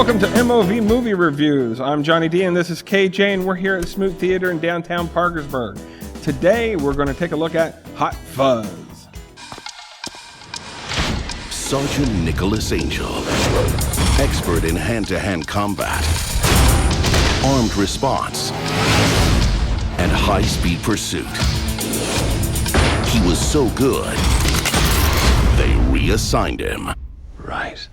welcome to MOV Movie Reviews. I'm Jonny D, and this is KJ, and we're here at the Smoot Theater in downtown Parkersburg. Today, we're going to take a look at Hot Fuzz. Sergeant Nicholas Angel, expert in hand-to-hand combat, armed response, and high-speed pursuit. He was so good, they reassigned him. Right.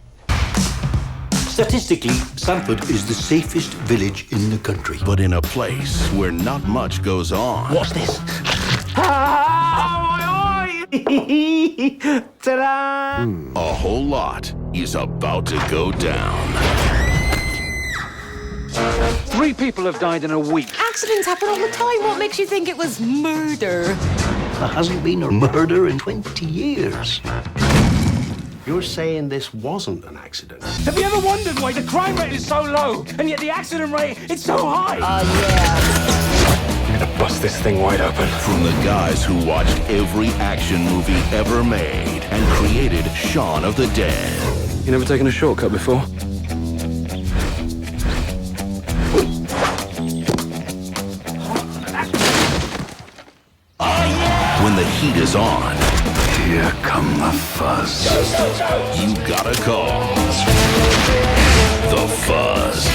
Statistically, Sanford is the safest village in the country. But in a place where not much goes on. What's this? Ta-da! A whole lot is about to go down. 3 people have died in a week. Accidents happen all the time. What makes you think it was murder? There hasn't been a murder in 20 years. You're saying this wasn't an accident? Have you ever wondered why the crime rate is so low, and yet the accident rate is so high? I'm gonna bust this thing wide open. From the guys who watched every action movie ever made and created Shaun of the Dead. You never taken a shortcut before? When the heat is on, Here come the fuzz. you gotta call the Fuzz.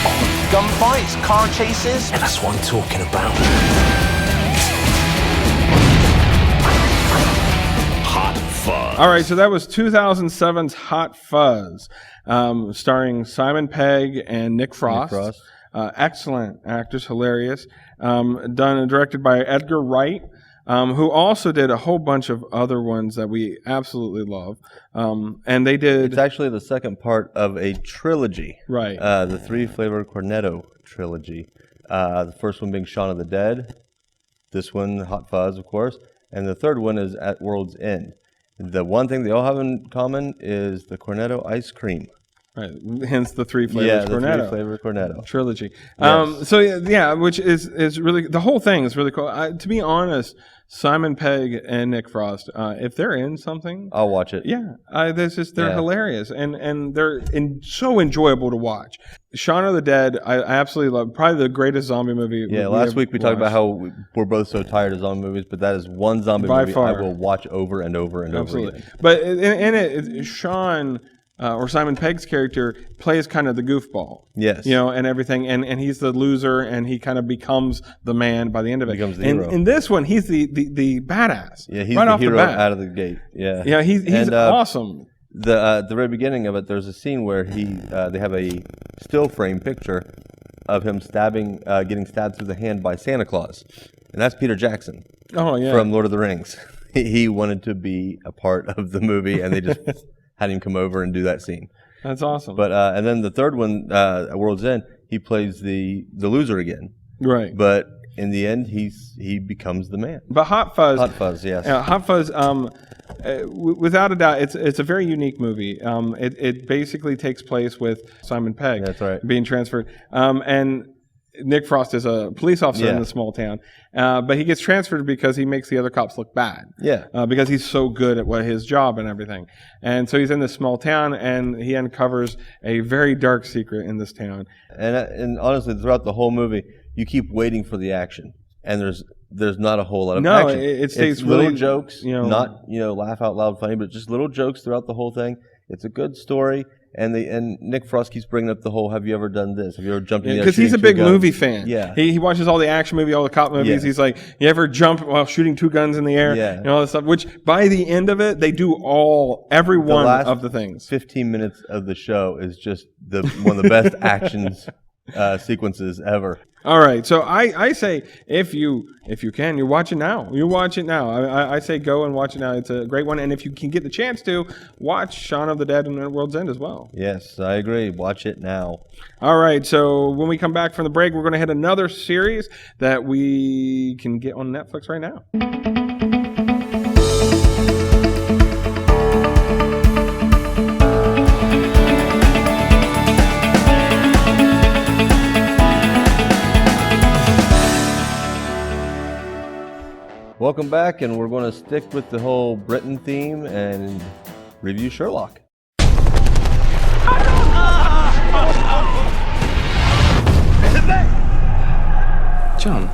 Gunfights, car chases. That's what I'm talking about. Hot Fuzz. All right, so that was 2007's Hot Fuzz, starring Simon Pegg and Nick Frost. Excellent actors, hilarious. Done and directed by Edgar Wright, who also did a whole bunch of other ones that we absolutely love. And they did... It's actually the second part of a trilogy. Right. The 3-flavor Cornetto trilogy. The first one being Shaun of the Dead. This one, Hot Fuzz, of course. And the third one is At World's End. The one thing they all have in common is the Cornetto ice cream. Right, hence the 3 flavors Yeah, the Cornetto. 3-flavor Cornetto. Trilogy. Yes. So yeah, which is really, the whole thing is really cool. To be honest, Simon Pegg and Nick Frost, if they're in something, I'll watch it. yeah, they're hilarious and they're so enjoyable to watch. Shaun of the Dead, I absolutely love. Probably the greatest zombie movie. Yeah, last week we talked about how we're both so tired of zombie movies, but that is one zombie movie I will watch over and over and over again. But in it, Sean... or Simon Pegg's character plays kind of the goofball. Yes. You know, and everything. And he's the loser, and he kind of becomes the man by the end of it. Becomes the hero. In this one, he's the badass. Yeah, he's right the off hero the bat. out of the gate. Yeah. Yeah, he's awesome. The very beginning of it, there's a scene where they have a still frame picture of him getting stabbed through the hand by Santa Claus. And that's Peter Jackson. Oh, yeah. From Lord of the Rings. He wanted to be a part of the movie, and they just... had him come over and do that scene. That's awesome. But and then the third one, at World's End, he plays the loser again. Right. But in the end, he becomes the man. But Hot Fuzz. Hot Fuzz, yes. Hot Fuzz. Without a doubt, it's a very unique movie. It basically takes place with Simon Pegg. That's right. Being transferred. And Nick Frost is a police officer in the small town, but he gets transferred because he makes the other cops look bad. Yeah. Because he's so good at his job and everything. And so he's in this small town, and he uncovers a very dark secret in this town. And honestly, throughout the whole movie, you keep waiting for the action, and there's not a whole lot of action. No, it stays it's little really, jokes, not laugh out loud funny, but just little jokes throughout the whole thing. It's a good story. And Nick Frost keeps bringing up the whole, have you ever done this? Have you ever jumped in the air? Because he's a big movie fan. Yeah. He watches all the action movies, all the cop movies. Yeah. He's like, you ever jump while shooting 2 guns in the air? Yeah. And all this stuff. Which, by the end of it, they do every one of the things. 15 minutes of the show is just one of the best actions sequences ever. All right, so I say if you can, you watch it now. You watch it now. I say go and watch it now. It's a great one, and if you can get the chance to, watch Shaun of the Dead and At World's End as well. Yes, I agree. Watch it now. All right, so when we come back from the break, we're going to hit another series that we can get on Netflix right now. Welcome back, and we're going to stick with the whole Britain theme and review Sherlock. John,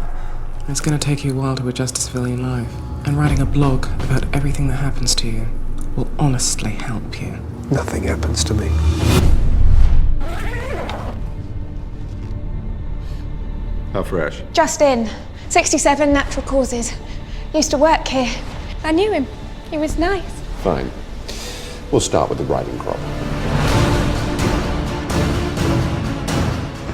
it's going to take you a while to adjust to civilian life. And writing a blog about everything that happens to you will honestly help you. Nothing happens to me. How fresh? Just in. 67 natural causes. Used to work here. I knew him. He was nice. Fine. We'll start with the riding crop.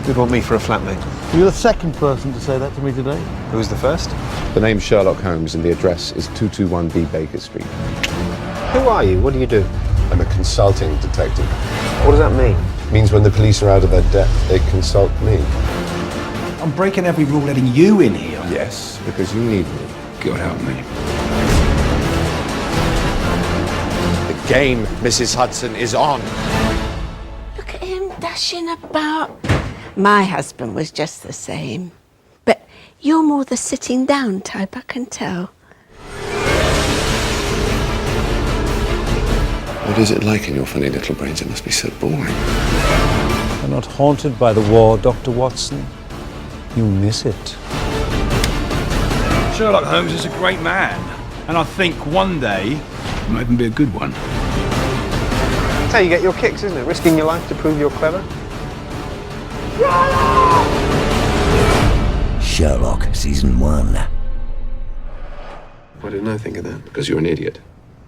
You'd want me for a flatmate. You're the second person to say that to me today. Who was the first? The name's Sherlock Holmes and the address is 221B Baker Street. Who are you? What do you do? I'm a consulting detective. What does that mean? It means when the police are out of their depth, they consult me. I'm breaking every rule letting you in here. Yes, because you need me. God help me. The game, Mrs. Hudson, is on. Look at him dashing about. My husband was just the same. But you're more the sitting down type, I can tell. What is it like in your funny little brains? It must be so boring. You're not haunted by the war, Dr. Watson. You miss it. Sherlock Holmes is a great man, and I think one day he might even be a good one. That's how you get your kicks, isn't it? Risking your life to prove you're clever. Sherlock, Season 1. Why didn't I think of that? Because you're an idiot.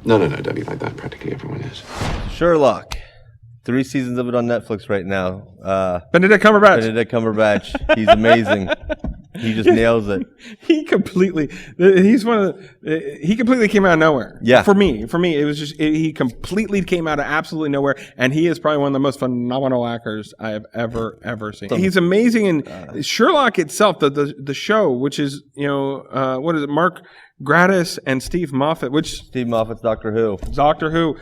No, don't be like that. Practically everyone is. Sherlock. 3 seasons of it on Netflix right now. Benedict Cumberbatch. He's amazing. He just nails it. He completely came out of nowhere. Yeah. For me, it was just he completely came out of absolutely nowhere, and he is probably one of the most phenomenal actors I have ever seen. He's amazing in Sherlock itself, the show, which is what is it, Mark Gratiss and Steve Moffat, Steve Moffat's Doctor Who. Doctor Who.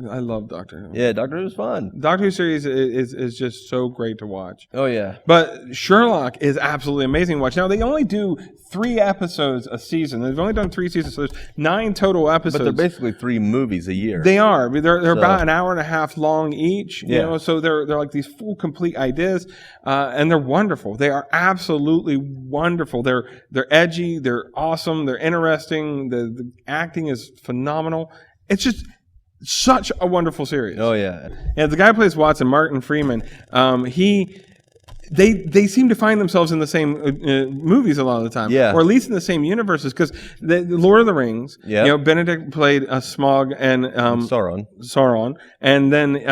I love Doctor Who. Yeah, Doctor Who's fun. Doctor Who series is just so great to watch. Oh, yeah. But Sherlock is absolutely amazing to watch. Now, they only do 3 episodes a season. They've only done 3 seasons, so there's 9 total episodes. But they're basically 3 movies a year. They are. They're about an hour and a half long each. Yeah. So they're like these full, complete ideas, and they're wonderful. They are absolutely wonderful. They're edgy. They're awesome. They're interesting. The acting is phenomenal. It's just such a wonderful series. Oh, yeah. Yeah, the guy who plays Watson, Martin Freeman, they seem to find themselves in the same movies a lot of the time. Yeah. Or at least in the same universes, because the Lord of the Rings, Yep. Benedict played Smaug and Sauron. And then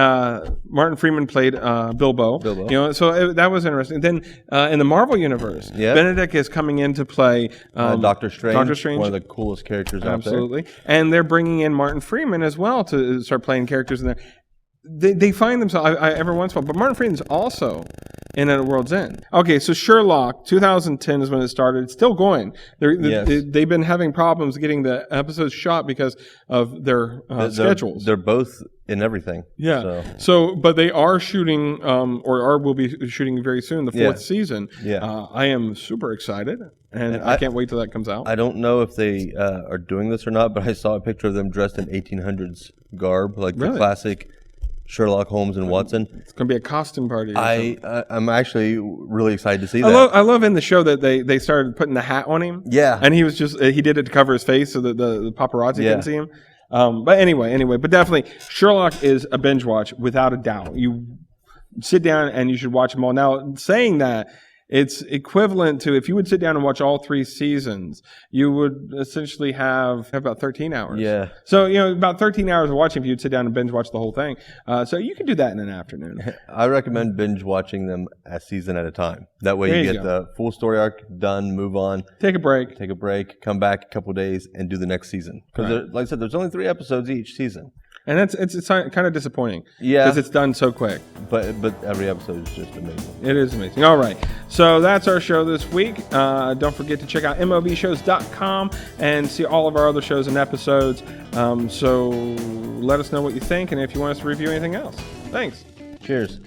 Martin Freeman played Bilbo. So that was interesting. Then in the Marvel universe, Benedict is coming in to play Doctor Strange. Doctor Strange. One of the coolest characters out there. Absolutely. And they're bringing in Martin Freeman as well to start playing characters in there. They find themselves every once in a while, but Martin Freeman's also in At World's End. Okay, so Sherlock, 2010 is when it started. It's still going. They've been having problems getting the episodes shot because of their schedules. They're both in everything. Yeah. But they are shooting, will be shooting very soon, the 4th season. Yeah. I am super excited, and I can't wait till that comes out. I don't know if they are doing this or not, but I saw a picture of them dressed in 1800s garb, like the classic Sherlock Holmes and Watson. It's going to be a costume party. I'm actually really excited to see that. I love in the show that they started putting the hat on him. Yeah. And he was he did it to cover his face so that the paparazzi couldn't see him. But anyway, but definitely Sherlock is a binge watch without a doubt. You sit down and you should watch them all. Now, saying that, it's equivalent to if you would sit down and watch all 3 seasons, you would essentially have about 13 hours. Yeah. So, about 13 hours of watching if you'd sit down and binge watch the whole thing. So you can do that in an afternoon. I recommend binge watching them a season at a time. That way you get the full story arc done, move on. Take a break, come back a couple days, and do the next season. Because like I said, there's only 3 episodes each season. And it's kind of disappointing. Yeah. Because it's done so quick. But every episode is just amazing. It is amazing. All right. So that's our show this week. Don't forget to check out MOVshows.com and see all of our other shows and episodes. So let us know what you think and if you want us to review anything else. Thanks. Cheers.